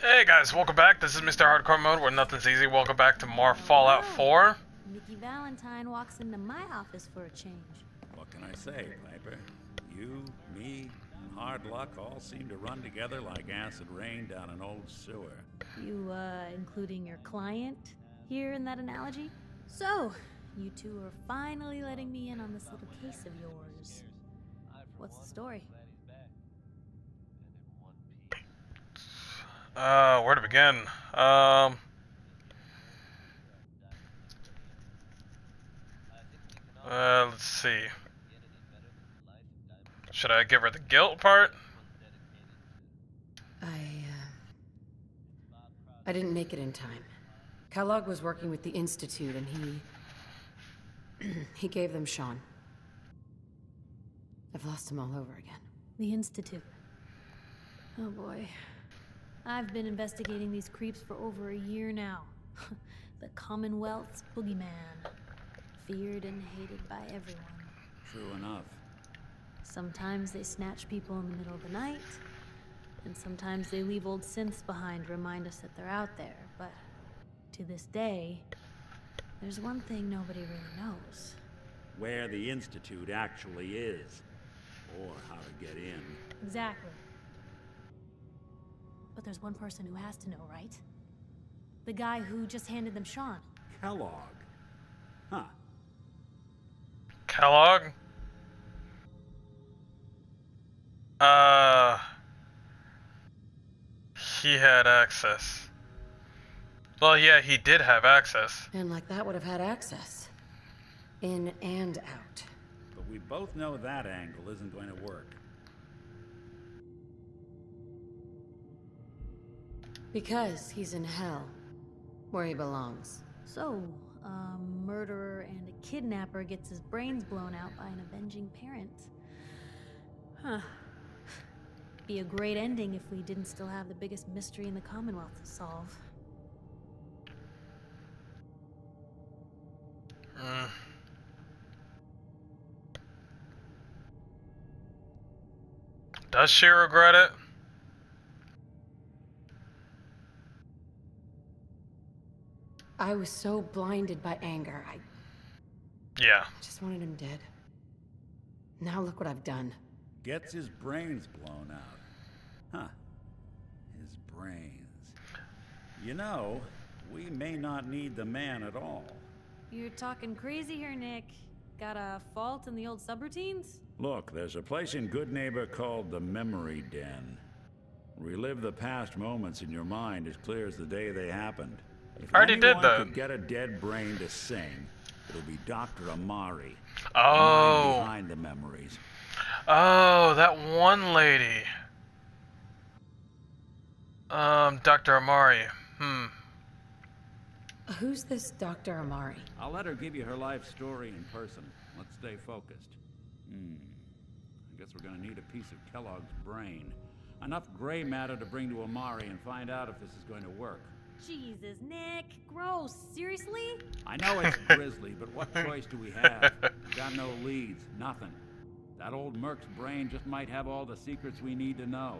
Hey guys, welcome back. This is Mr. Hardcore Mode where nothing's easy. Welcome back to more Fallout 4. Mickey Valentine walks into my office for a change. What can I say, Piper? You, me, and hard luck all seem to run together like acid rain down an old sewer. You, including your client here in that analogy? So, you two are finally letting me in on this little case of yours. What's the story? Where to begin? Let's see. Should I give her the guilt part? I didn't make it in time. Kellogg was working with the Institute and he gave them Shaun. I've lost him all over again. The Institute. Oh boy. I've been investigating these creeps for over a year now. The Commonwealth's boogeyman. Feared and hated by everyone. True enough. Sometimes they snatch people in the middle of the night, and sometimes they leave old synths behind to remind us that they're out there, but to this day, there's one thing nobody really knows. Where the Institute actually is. Or how to get in. Exactly. But there's one person who has to know, right? The guy who just handed them Shaun. Kellogg. Huh. Kellogg? He had access. Well, yeah, he did have access. And like that would have had access. In and out. But we both know that angle isn't going to work. Because he's in hell, where he belongs. So, a murderer and a kidnapper gets his brains blown out by an avenging parent. Huh. Be a great ending if we didn't still have the biggest mystery in the Commonwealth to solve. Does she regret it? I was so blinded by anger, I Yeah. just wanted him dead. Now look what I've done. Gets his brains blown out. Huh. His brains. You know, we may not need the man at all. You're talking crazy here, Nick. Got a fault in the old subroutines? Look, there's a place in Good Neighbor called the Memory Den. Relive the past moments in your mind as clear as the day they happened. If Already did anyone that. could get a dead brain to sing, it'll be Dr. Amari. Oh. The mind behind the memories. Oh, that one lady. Dr. Amari. Who's this Dr. Amari? I'll let her give you her life story in person. Let's stay focused. I guess we're gonna need a piece of Kellogg's brain. Enough gray matter to bring to Amari and find out if this is going to work. Jesus, Nick. Gross. Seriously? I know it's grisly, but what choice do we have? We've got no leads, nothing. That old merc's brain just might have all the secrets we need to know.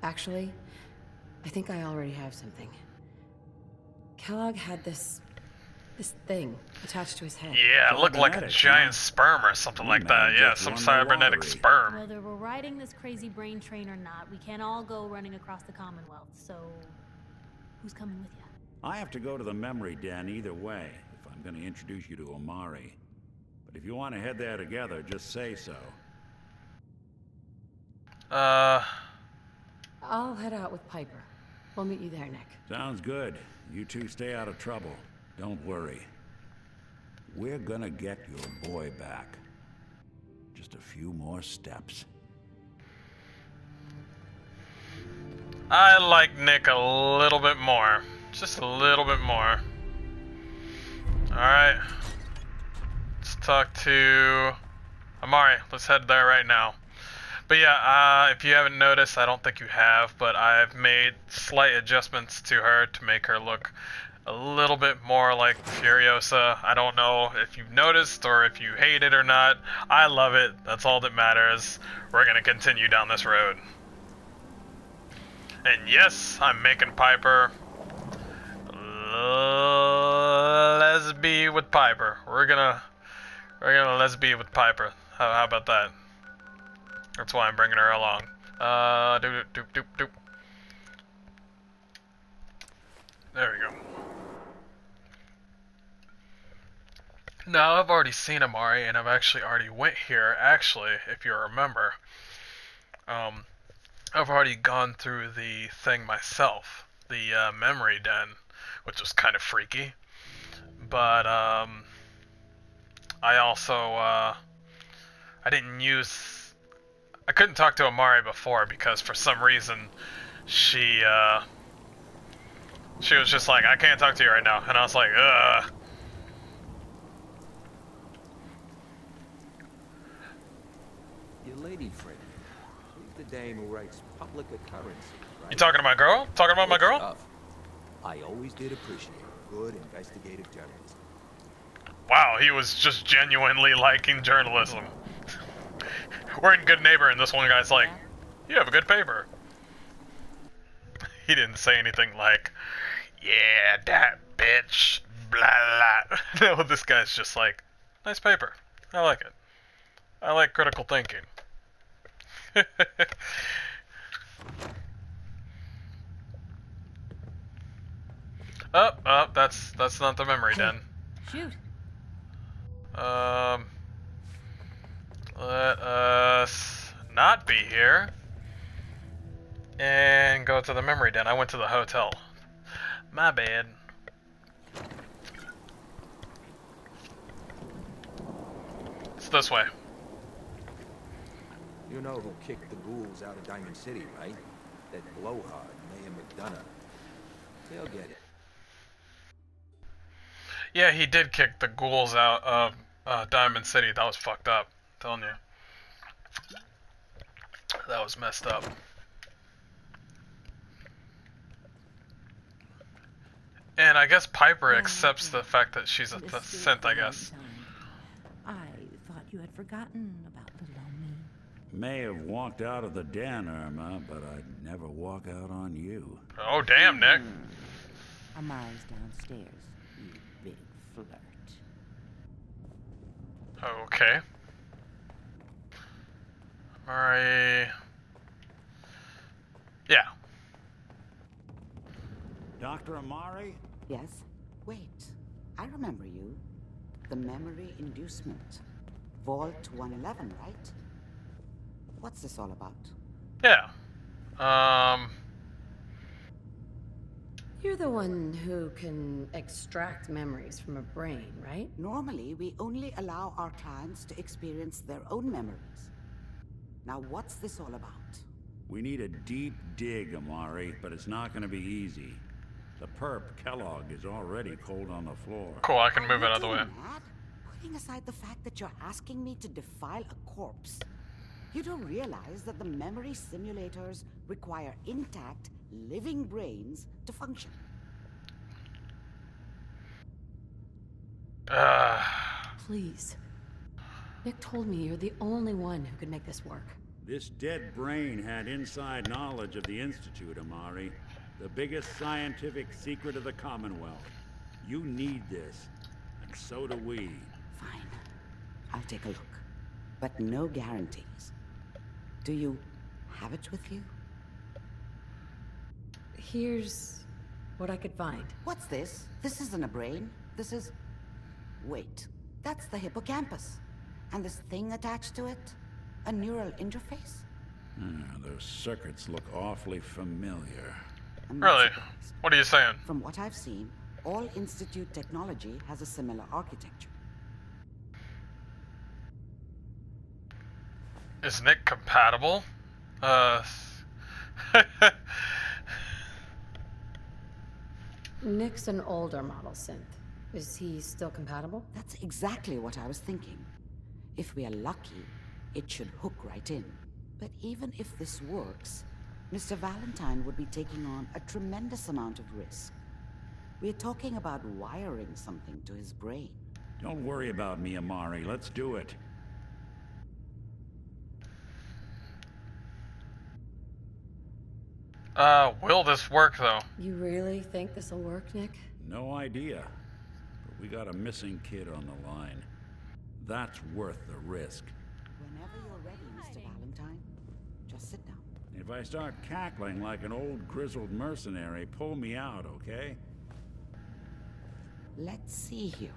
Actually, I think I already have something. Kellogg had this thing attached to his head. Yeah, it looked like a Cybernetic, giant huh? sperm or something like that. man Yeah, just some won the cybernetic lottery. sperm. Whether we're riding this crazy brain train or not, we can't all go running across the Commonwealth, so who's coming with you? I have to go to the Memory Den either way, if I'm going to introduce you to Amari. But if you want to head there together, just say so. I'll head out with Piper. We'll meet you there, Nick. Sounds good. You two stay out of trouble. Don't worry. We're gonna get your boy back. Just a few more steps. I like Nick a little bit more. Just a little bit more. Alright. Let's talk to Amari. Let's head there right now. But yeah, if you haven't noticed, I don't think you have, but I've made slight adjustments to her to make her look a little bit more like Furiosa. I don't know if you've noticed or if you hate it or not. I love it. That's all that matters. We're gonna continue down this road. And yes, I'm making Piper. Let's be with Piper. We're gonna let's be with Piper. How about that? That's why I'm bringing her along. Doop doop doop doop. There we go. Now, I've already seen Amari, and I've actually already went here, actually, if you remember. I've already gone through the thing myself, the memory den, which was kind of freaky. But, I also, I couldn't talk to Amari before because for some reason she was just like, I can't talk to you right now. And I was like, ugh. Your lady friend. She's the dame who writes public occurrences, right? You talking to my girl? Talking about my girl? Stuff. I always did appreciate good investigative journalism. Wow, he was just genuinely liking journalism. We're in Good Neighbor, and this one guy's like, you have a good paper. He didn't say anything like, yeah, that bitch, blah, blah. No, this guy's just like, nice paper. I like it. I like critical thinking. Oh, that's not the memory den. Shoot. Let us not be here and go to the memory den. I went to the hotel. My bad. It's this way. You know who kicked the ghouls out of Diamond City, right? That blowhard, Mayor McDonough. They'll get it. Yeah, he did kick the ghouls out of Diamond City. That was fucked up. I'm telling you. That was messed up. And I guess Piper accepts the fact that she's a synth, I guess. I thought you had forgotten about little old me. May have walked out of the den, Irma, but I'd never walk out on you. Oh, damn, Nick. Amari's downstairs, you big flirt. Okay. Alright. Yeah. Dr. Amari? Yes? Wait, I remember you. The memory inducement. Vault 111, right? What's this all about? Yeah. You're the one who can extract memories from a brain, right? Normally, we only allow our clients to experience their own memories. Now, what's this all about? We need a deep dig, Amari, but it's not going to be easy. The perp, Kellogg, is already cold on the floor. Cool, I can move it Are you out of the way. mad? Putting aside the fact that you're asking me to defile a corpse, you don't realize that the memory simulators require intact, living brains to function. Please. Nick told me you're the only one who could make this work. This dead brain had inside knowledge of the Institute, Amari. The biggest scientific secret of the Commonwealth. You need this, and so do we. Fine. I'll take a look. But no guarantees. Do you have it with you? Here's what I could find. What's this? This isn't a brain. This is... Wait. That's the hippocampus. And this thing attached to it? A neural interface? Those circuits look awfully familiar. I'm not Really? surprised. What are you saying? From what I've seen, all Institute technology has a similar architecture. Is Nick compatible? Nick's an older model synth. Is he still compatible? That's exactly what I was thinking. If we are lucky, it should hook right in. But even if this works, Mr. Valentine would be taking on a tremendous amount of risk. We're talking about wiring something to his brain. Don't worry about me, Amari. Let's do it. Will this work though? You really think this'll work, Nick? No idea. But we got a missing kid on the line. That's worth the risk. Whenever you're ready, Mr. Valentine, just sit down. If I start cackling like an old grizzled mercenary, pull me out, okay? Let's see here.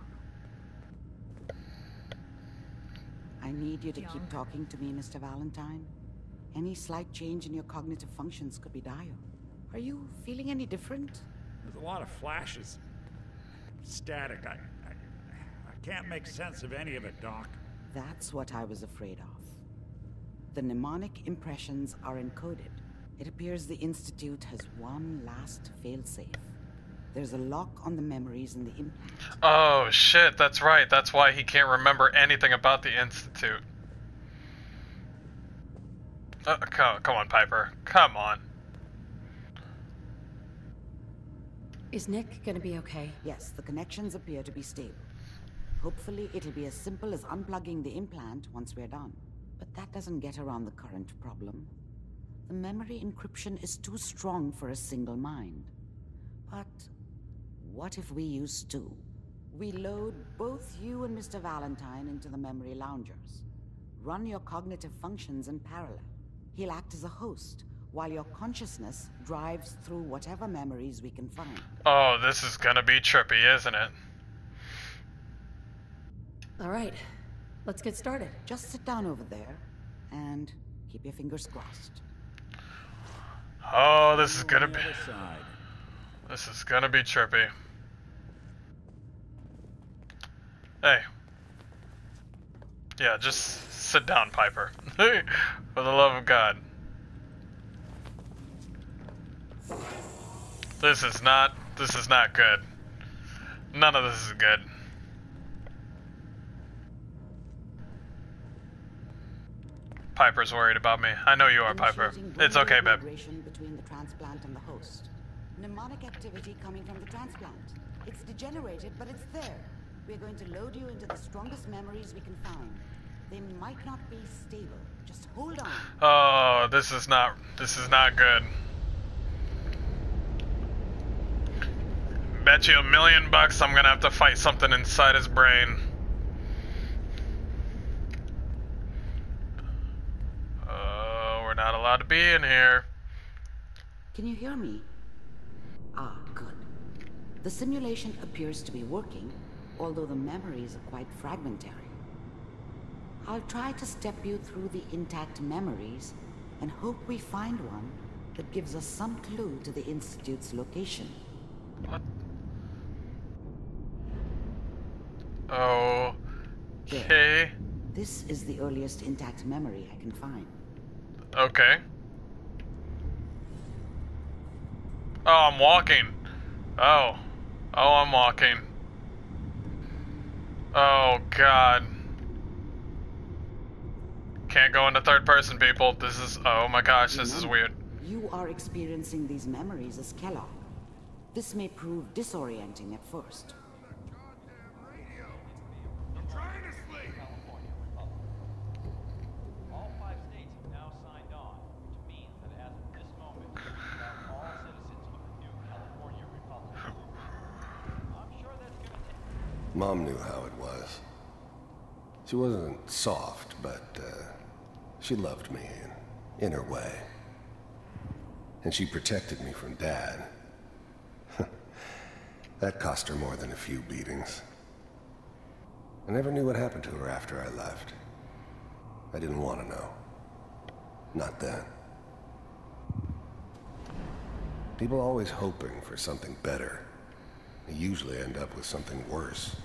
I need you to keep talking to me, Mr. Valentine. Any slight change in your cognitive functions could be dire. Are you feeling any different? There's a lot of flashes. Static. I can't make sense of any of it, Doc. That's what I was afraid of. The mnemonic impressions are encoded. It appears the Institute has one last failsafe. There's a lock on the memories in the implant. Oh shit, that's right. That's why he can't remember anything about the Institute. Come on, Piper. Come on. Is Nick gonna be okay? Yes, the connections appear to be stable. Hopefully, it'll be as simple as unplugging the implant once we're done. But that doesn't get around the current problem. The memory encryption is too strong for a single mind. But what if we use two? We load both you and Mr. Valentine into the memory loungers. Run your cognitive functions in parallel. He'll act as a host, while your consciousness drives through whatever memories we can find. Oh, this is gonna be trippy, isn't it? All right, let's get started. Just sit down over there, and keep your fingers crossed. Oh, this is gonna On the be... other side. This is gonna be trippy. Hey. Yeah, just sit down, Piper. For the love of God. This is not good. None of this is good. Piper's worried about me. I know you are, Piper. It's okay, babe. Integration between the transplant and the host. Mnemonic activity coming from the transplant. It's degenerated, but it's there. We're going to load you into the strongest memories we can find. They might not be stable. Just hold on. Oh, this is not good. Bet you $1 million I'm gonna have to fight something inside his brain. We're not allowed to be in here. Can you hear me? Ah, good. The simulation appears to be working, although the memories are quite fragmentary. I'll try to step you through the intact memories and hope we find one that gives us some clue to the Institute's location. What? Okay. There. This is the earliest intact memory I can find. Okay. Oh, I'm walking. Oh, I'm walking. Oh, God. Can't go into third person, people. This is... Oh, my gosh, this is weird. You are experiencing these memories as Kellogg. This may prove disorienting at first. All 5 states have now signed on, which means that as of this moment, we have all citizens of the new California Republic. I'm sure that's gonna take... Mom knew how it was. She wasn't soft, but she loved me in her way. And she protected me from Dad. That cost her more than a few beatings. I never knew what happened to her after I left. I didn't want to know. Not then. People are always hoping for something better. They usually end up with something worse.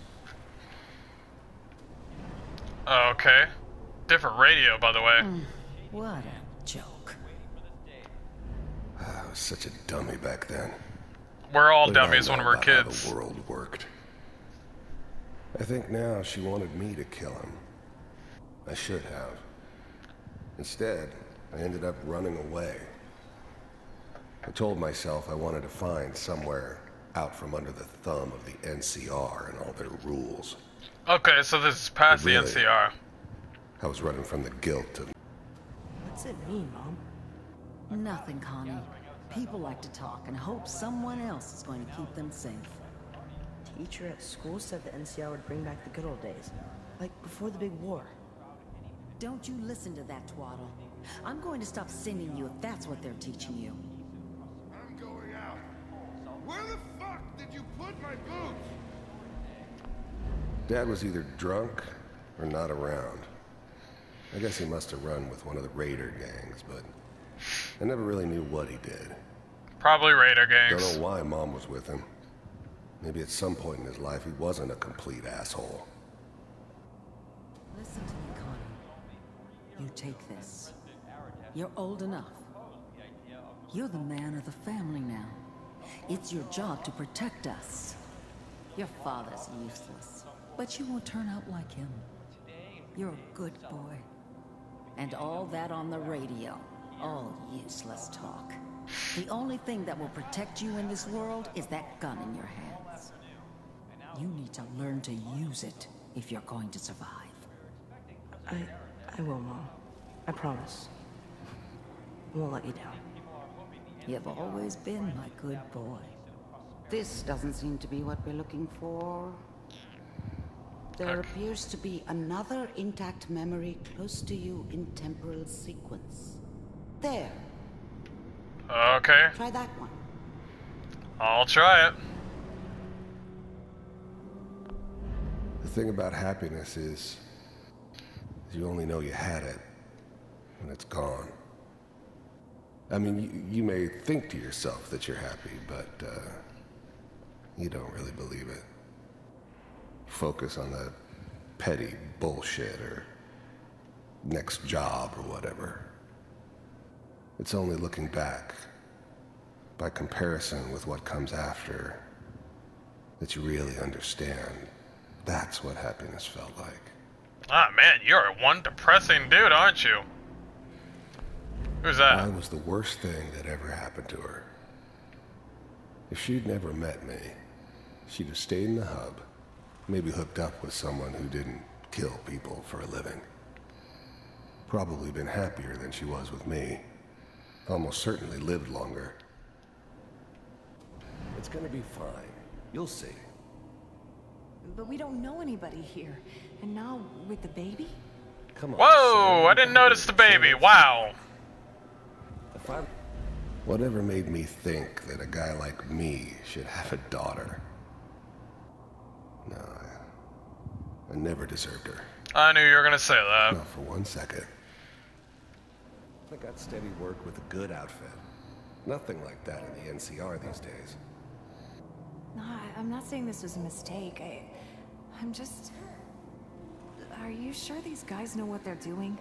Okay. Different radio, by the way. What a joke. I was such a dummy back then. We're all What did I dummies know when we're about how kids. the world worked? I think now she wanted me to kill him. I should have. Instead, I ended up running away. I told myself I wanted to find somewhere out from under the thumb of the NCR and all their rules. Okay, so this is past Really? the NCR. I was running from the guilt of... What's it mean, Mom? Nothing, Connie. People like to talk and hope someone else is going to keep them safe. Teacher at school said the NCR would bring back the good old days. Like before the big war. Don't you listen to that twaddle. I'm going to stop sending you if that's what they're teaching you. I'm going out. Where the fuck did you put my boots? Dad was either drunk or not around. I guess he must have run with one of the Raider gangs, but I never really knew what he did. Probably Raider gangs. Don't know why Mom was with him. Maybe at some point in his life he wasn't a complete asshole. Listen to me, Connie. You take this. You're old enough. You're the man of the family now. It's your job to protect us. Your father's useless, but you won't turn out like him. You're a good boy. And all that on the radio, all useless talk. The only thing that will protect you in this world is that gun in your hands. You need to learn to use it if you're going to survive. I will, Mom. I promise. I won't let you down. You've always been my good boy. This doesn't seem to be what we're looking for. There appears to be another intact memory close to you in temporal sequence. There. Okay. Try that one. I'll try it. The thing about happiness is you only know you had it when it's gone. I mean, you may think to yourself that you're happy, but you don't really believe it. Focus on the petty bullshit or next job or whatever. It's only looking back, by comparison with what comes after, that you really understand. That's what happiness felt like. Ah, man, you're one depressing dude, aren't you? Who's that? I was the worst thing that ever happened to her. If she'd never met me, she'd have stayed in the hub, maybe hooked up with someone who didn't kill people for a living. Probably been happier than she was with me. Almost certainly lived longer. It's gonna be fine. You'll see. But we don't know anybody here. And now, with the baby? Come on. Whoa! Sam. I didn't notice the baby. Wow. Whatever made me think that a guy like me should have a daughter? No, I never deserved her. I knew you were gonna say that. Not for 1 second. I got steady work with a good outfit. Nothing like that in the NCR these days. No, I'm not saying this was a mistake. I'm just... Are you sure these guys know what they're doing?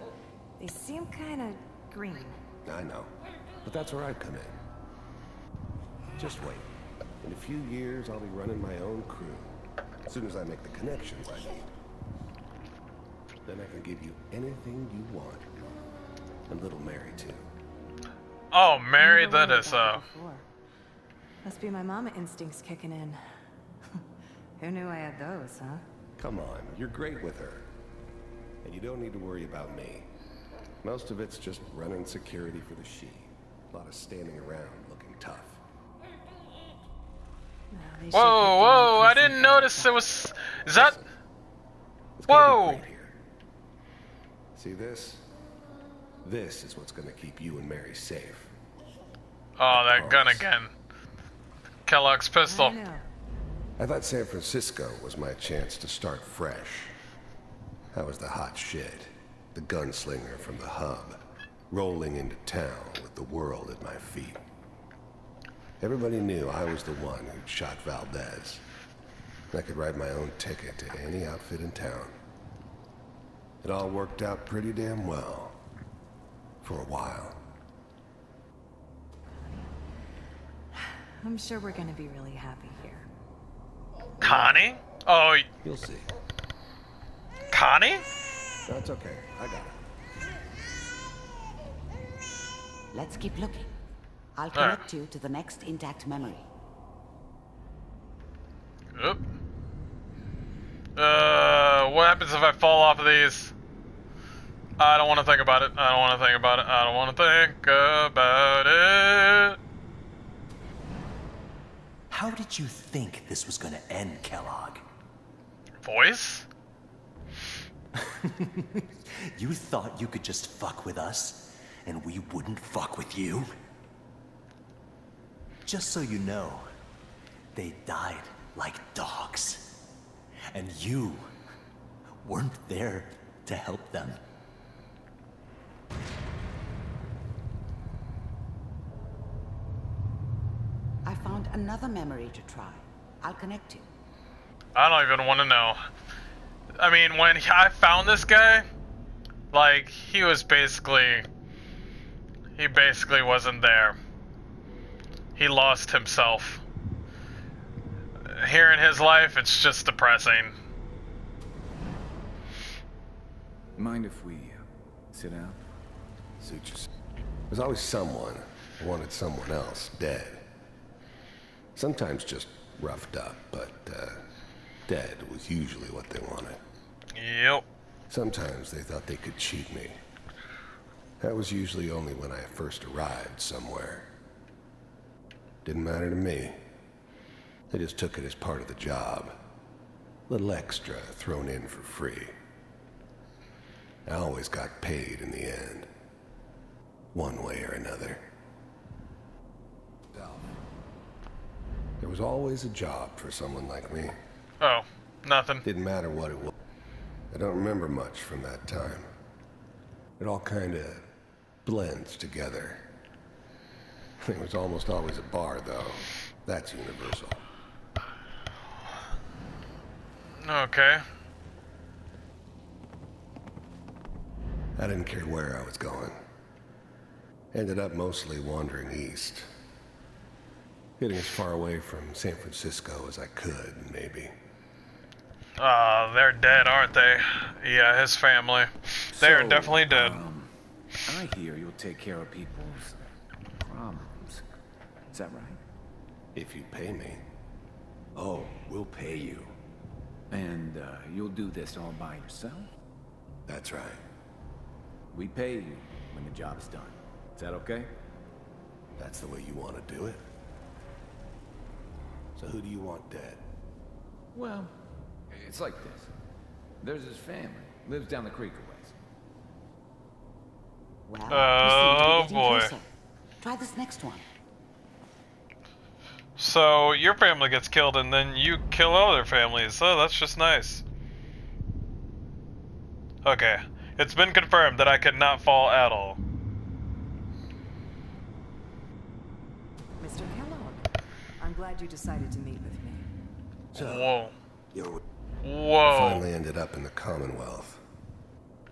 They seem kind of green. I know, but that's where I come in. Just wait. In a few years, I'll be running my own crew. As soon as I make the connections I need. Then I can give you anything you want. And little Mary, too. Oh, Mary, that is, Must be my mama instincts kicking in. Who knew I had those, huh? Come on, you're great with her. And you don't need to worry about me. Most of it's just running security for the she. A lot of standing around looking tough. Whoa, whoa, I didn't notice it was... Is that... Whoa! See this? This is what's gonna keep you and Mary safe. Oh, that gun again. Kellogg's pistol. I thought San Francisco was my chance to start fresh. I was the hot shit, the gunslinger from the hub, rolling into town with the world at my feet. Everybody knew I was the one who'd shot Valdez. I could write my own ticket to any outfit in town. It all worked out pretty damn well. For a while. I'm sure we're gonna be really happy here. Connie? Oh, you'll see. Connie? That's okay. I got it. Let's keep looking. I'll connect you to the next intact memory. happens if I fall off of these? I don't want to think about it. I don't want to think about it. I don't want to think about it. How did you think this was gonna end, Kellogg? Voice? You thought you could just fuck with us, and we wouldn't fuck with you? Just so you know, they died like dogs. And you weren't there to help them. I found another memory to try. I'll connect you. I don't even want to know. I mean, when I found this guy, like, he basically wasn't there. He lost himself. Here in his life, it's just depressing. Mind if we sit down? Suit yourself. There's always someone who wanted someone else dead. Sometimes just roughed up, but dead was usually what they wanted. Yep. Sometimes they thought they could cheat me. That was usually only when I first arrived somewhere. Didn't matter to me. They just took it as part of the job. A little extra thrown in for free. I always got paid in the end. One way or another. There was always a job for someone like me. Oh, nothing. Didn't matter what it was. I don't remember much from that time. It all kind of blends together. There was almost always a bar, though. That's universal. Okay. I didn't care where I was going. Ended up mostly wandering east. Getting as far away from San Francisco as I could, maybe. They're dead, aren't they? Yeah, his family. They're definitely dead. I hear you'll take care of people's problems. Is that right? If you pay me. Oh, we'll pay you. And you'll do this all by yourself? That's right. We pay you when the job's done. Is that okay? That's the way you want to do it? So who do you want dead? Well, it's like this. There's his family. Lives down the creek a ways. Well, Oh, you seem to be getting boy. closer. Try this next one. So, your family gets killed and then you kill other families. Oh, that's just nice. Okay. It's been confirmed that I could not fall at all. Mr. Kellogg, I'm glad you decided to meet with me. So, Whoa. I Whoa. finally ended up in the Commonwealth.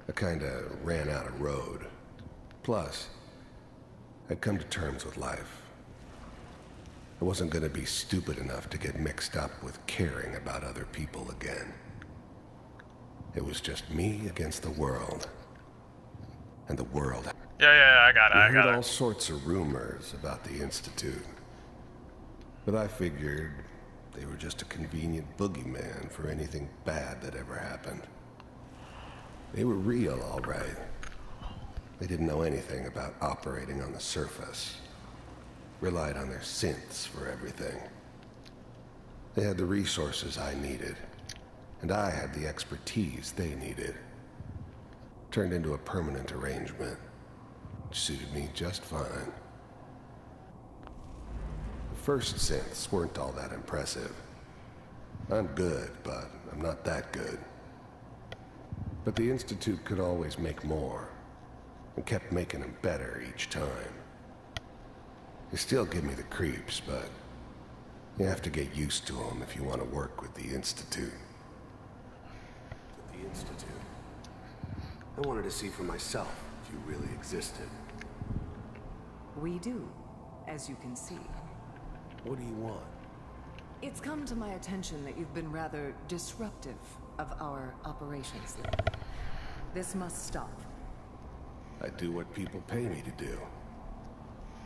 I kinda ran out of road. Plus, I'd come to terms with life. I wasn't gonna be stupid enough to get mixed up with caring about other people again. It was just me against the world. And the world... Yeah, I got it, I heard all sorts of rumors about the Institute. But I figured they were just a convenient boogeyman for anything bad that ever happened. They were real, all right. They didn't know anything about operating on the surface. Relied on their synths for everything. They had the resources I needed, and I had the expertise they needed. Turned into a permanent arrangement, which suited me just fine. The first synths weren't all that impressive. I'm good, but I'm not that good. But the Institute could always make more, and kept making them better each time. They still give me the creeps, but you have to get used to them if you want to work with the Institute. The Institute? I wanted to see for myself if you really existed. We do, as you can see. What do you want? It's come to my attention that you've been rather disruptive of our operations lately. This must stop. I do what people pay me to do.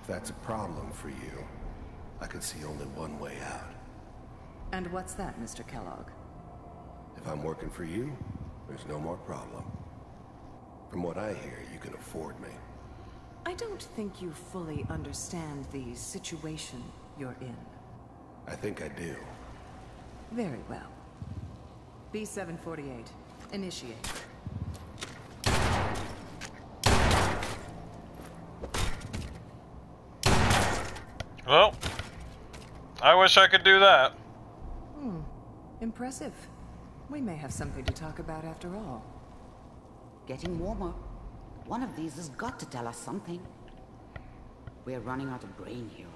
If that's a problem for you, I can see only one way out. And what's that, Mr. Kellogg? If I'm working for you, There's no more problem. From what I hear, you can afford me. I don't think you fully understand the situation you're in. I think I do. Very well. B-748, initiate. Well, I wish I could do that. Impressive. We may have something to talk about after all. Getting warmer. One of these has got to tell us something. We're running out of brain here.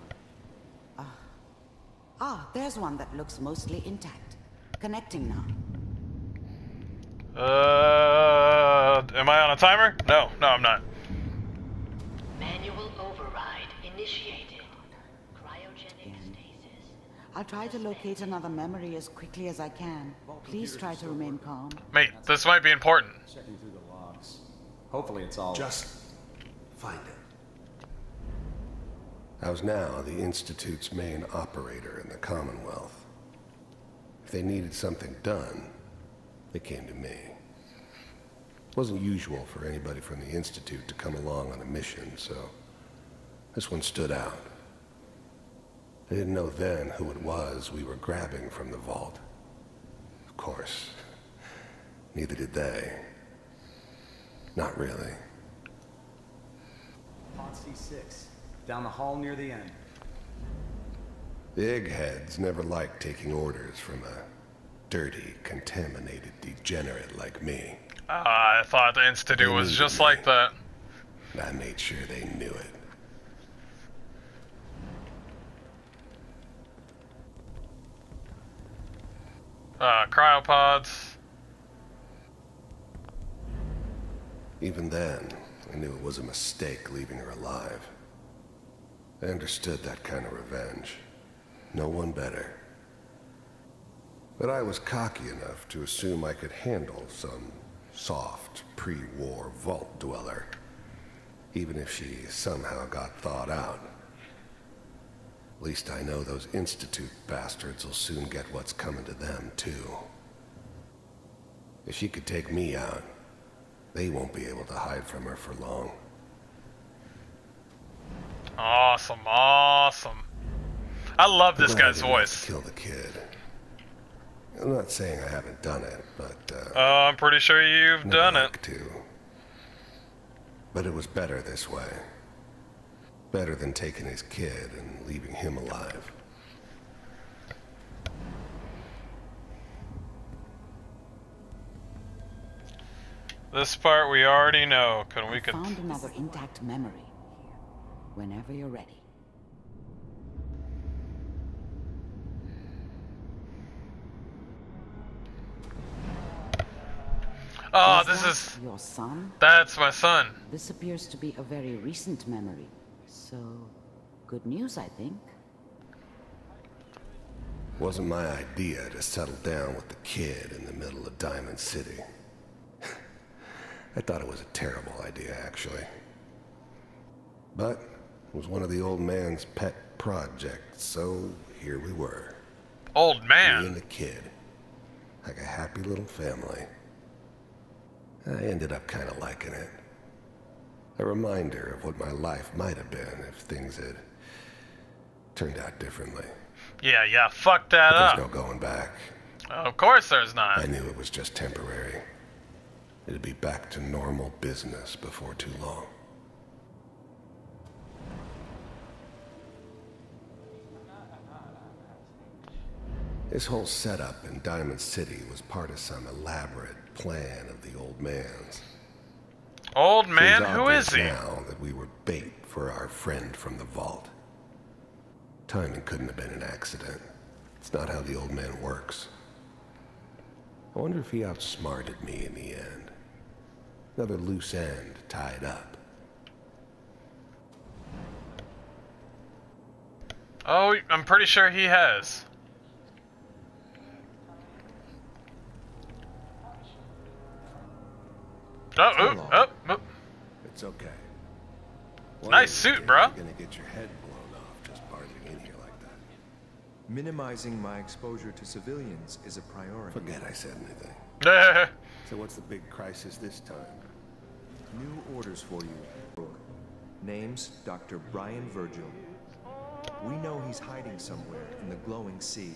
There's one that looks mostly intact. Connecting now. Am I on a timer? No, I'm not. Manual override initiated. Cryogenic stasis. I'll try to locate another memory as quickly as I can. Please try to remain calm. Mate, this might be important. Checking through the logs. Hopefully it's all... Just find it. I was now the Institute's main operator in the Commonwealth. If they needed something done, they came to me. It wasn't usual for anybody from the Institute to come along on a mission, so this one stood out. I didn't know then who it was we were grabbing from the vault. Of course, neither did they. Not really. Pod C6. Down the hall near the end. The eggheads never liked taking orders from a dirty, contaminated degenerate like me. I thought the Institute was just like that. I made sure they knew it. Cryopods. Even then, I knew it was a mistake leaving her alive. I understood that kind of revenge. No one better. But I was cocky enough to assume I could handle some soft, pre-war vault dweller, even if she somehow got thawed out. At least I know those Institute bastards will soon get what's coming to them, too. If she could take me out, they won't be able to hide from her for long. Awesome. I love this guy's voice. Kill the kid. I'm not saying I haven't done it, but I'm pretty sure you've done it. But it was better this way. Better than taking his kid and leaving him alive. This part we already know. I found another intact memory. Whenever you're ready. Oh, this is your son? That's my son. This appears to be a very recent memory. So, good news, I think. Wasn't my idea to settle down with the kid in the middle of Diamond City. I thought it was a terrible idea, actually. But it was one of the old man's pet projects, so here we were. Old man? Me and the kid. Like a happy little family. I ended up kind of liking it. A reminder of what my life might have been if things had turned out differently. Yeah, fuck that up. There's no going back. Of course there's not. I knew it was just temporary. It'd be back to normal business before too long. This whole setup in Diamond City was part of some elaborate plan of the old man's. Old man? Who is he? Now that we were bait for our friend from the vault. Timing couldn't have been an accident. It's not how the old man works. I wonder if he outsmarted me in the end. Another loose end tied up. Oh, I'm pretty sure he has. Oh. It's okay. Nice suit, bro. You're gonna get your head blown off just barging in here like that. Minimizing my exposure to civilians is a priority. Forget I said anything. So what's the big crisis this time? New orders for you. Name's Dr. Brian Virgil. We know he's hiding somewhere in the glowing sea.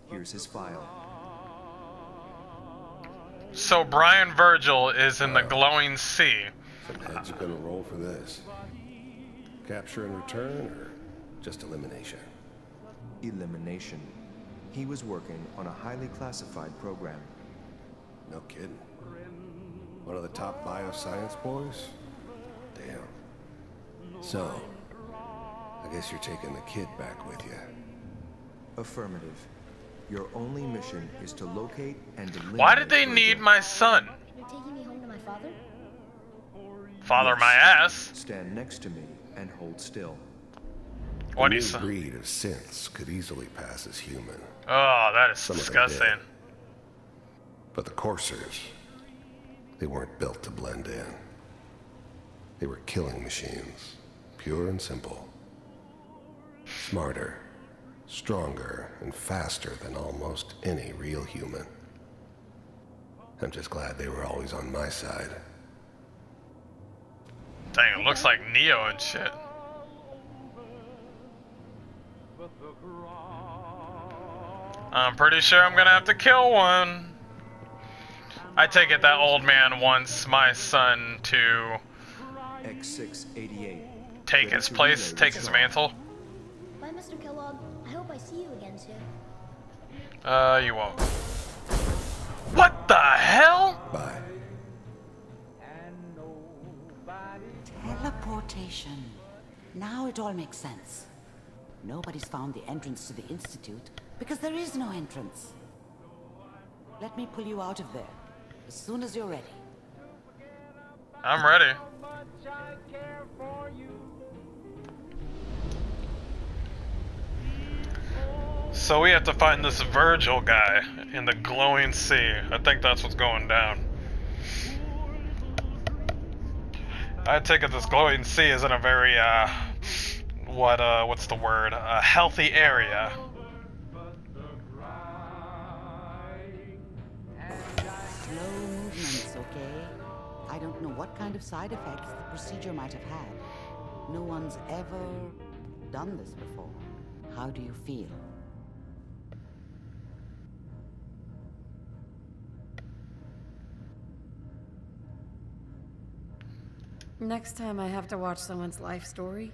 Here's his file. So Brian Virgil is in the glowing sea. Some heads are gonna roll for this. Capture and return, or just elimination? Elimination. He was working on a highly classified program. No kidding. One of the top bioscience boys? Damn. So, I guess you're taking the kid back with you. Affirmative. Your only mission is to locate and eliminate. Why did they need my son? You're taking me home to my father? Father my ass. Stand next to me and hold still. What A do new you breed of synths could easily pass as human. Oh, that is Some of them disgusting. did. But the coursers, they weren't built to blend in. They were killing machines, pure and simple. Smarter, stronger, and faster than almost any real human. I'm just glad they were always on my side. Dang, it looks like Neo and shit. I'm pretty sure I'm gonna have to kill one. I take it that old man wants my son to X688. take his place, take his mantle. Bye, Mr. Kellogg. I hope I see you again soon. You won't. What the hell? Bye. Teleportation. Now it all makes sense. Nobody's found the entrance to the Institute because there is no entrance. Let me pull you out of there as soon as you're ready. I'm ready. So we have to find this Virgil guy in the glowing sea. I think that's what's going down. I take it this glowing sea is in a very, what's the word? A healthy area. Slow movements, okay? I don't know what kind of side effects the procedure might have had. No one's ever done this before. How do you feel? Next time I have to watch someone's life story,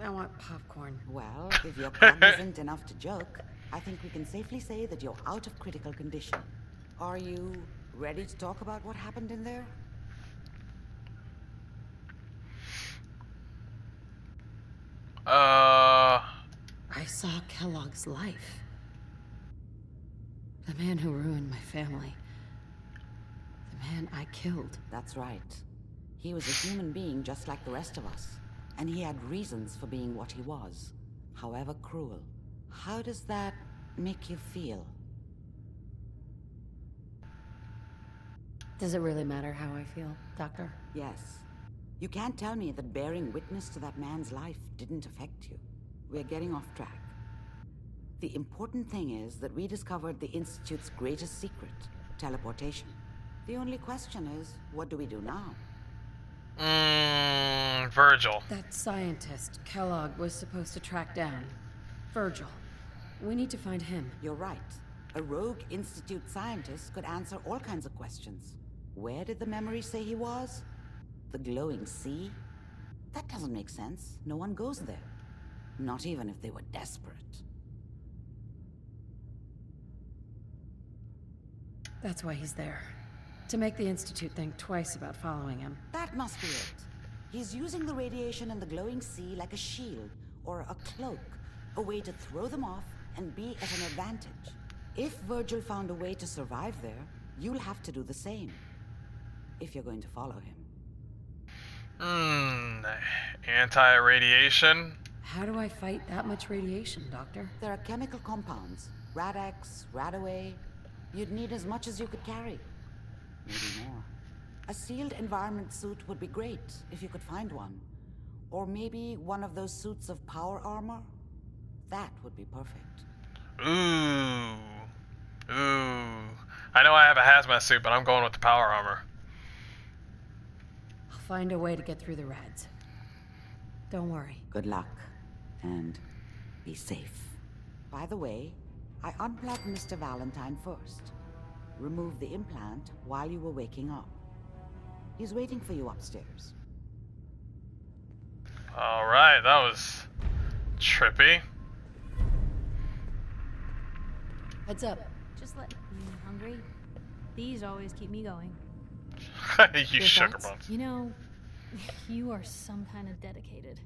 I want popcorn. Well, if you're cognizant enough to joke, I think we can safely say that you're out of critical condition. Are you ready to talk about what happened in there? I saw Kellogg's life. The man who ruined my family. The man I killed. That's right. He was a human being just like the rest of us. And he had reasons for being what he was, however cruel. How does that make you feel? Does it really matter how I feel, Doctor? Yes. You can't tell me that bearing witness to that man's life didn't affect you. We're getting off track. The important thing is that we discovered the Institute's greatest secret, teleportation. The only question is, what do we do now? Virgil. That scientist Kellogg was supposed to track down. Virgil. We need to find him. You're right. A rogue Institute scientist could answer all kinds of questions. Where did the memory say he was? The glowing sea? That doesn't make sense. No one goes there. Not even if they were desperate. That's why he's there. To make the Institute think twice about following him. That must be it. He's using the radiation in the glowing sea like a shield or a cloak, a way to throw them off and be at an advantage. If Virgil found a way to survive there, you'll have to do the same. If you're going to follow him. Anti-radiation? How do I fight that much radiation, Doctor? There are chemical compounds. Rad-X, Radaway. You'd need as much as you could carry. Maybe more. A sealed environment suit would be great, if you could find one. Or maybe one of those suits of power armor? That would be perfect. Ooh. I know I have a hazmat suit, but I'm going with the power armor. I'll find a way to get through the rads. Don't worry. Good luck, and be safe. By the way, I unplugged Mr. Valentine first. Removed the implant while you were waking up. He's waiting for you upstairs. Alright, that was trippy. Heads up. Just let me hungry. These always keep me going. You sugar bones. You know, you are some kind of dedicated.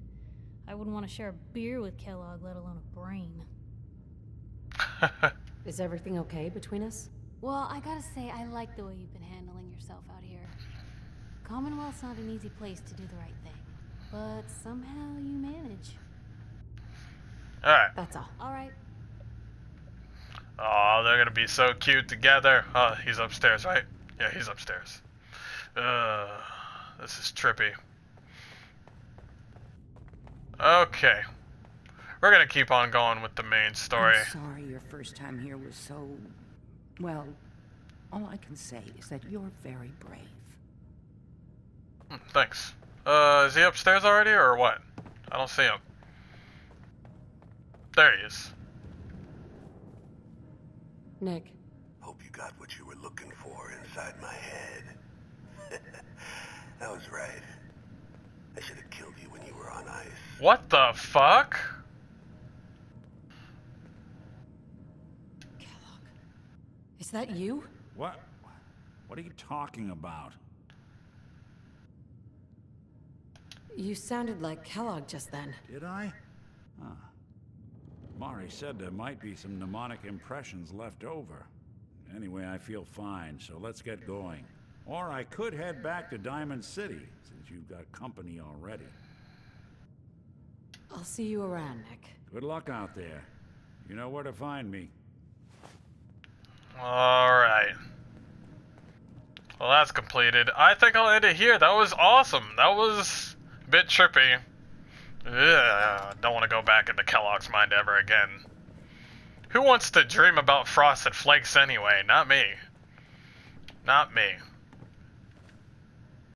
I wouldn't want to share a beer with Kellogg, let alone a brain. Is everything okay between us? Well, I gotta say, I like the way you've been handling yourself out here. Commonwealth's not an easy place to do the right thing, but somehow you manage. Alright. That's all. Alright. Oh, they're gonna be so cute together. Oh, he's upstairs, right? Yeah, he's upstairs. This is trippy. Okay. We're gonna keep on going with the main story. I'm sorry your first time here was so... Well, all I can say is that you're very brave. Thanks. Is he upstairs already, or what? I don't see him. There he is. Nick. Hope you got what you were looking for inside my head. That was right. I should have killed you when you were on ice. What the fuck? Kellogg. Is that you? What? What are you talking about? You sounded like Kellogg just then. Did I? Huh. Mari said there might be some mnemonic impressions left over. Anyway, I feel fine, so let's get going. Or I could head back to Diamond City, since you've got company already. I'll see you around, Nick. Good luck out there. You know where to find me. Alright. Well, that's completed. I think I'll end it here. That was awesome. That was a bit trippy. Ugh, don't want to go back into Kellogg's mind ever again. Who wants to dream about Frost and Flakes anyway? Not me. Not me.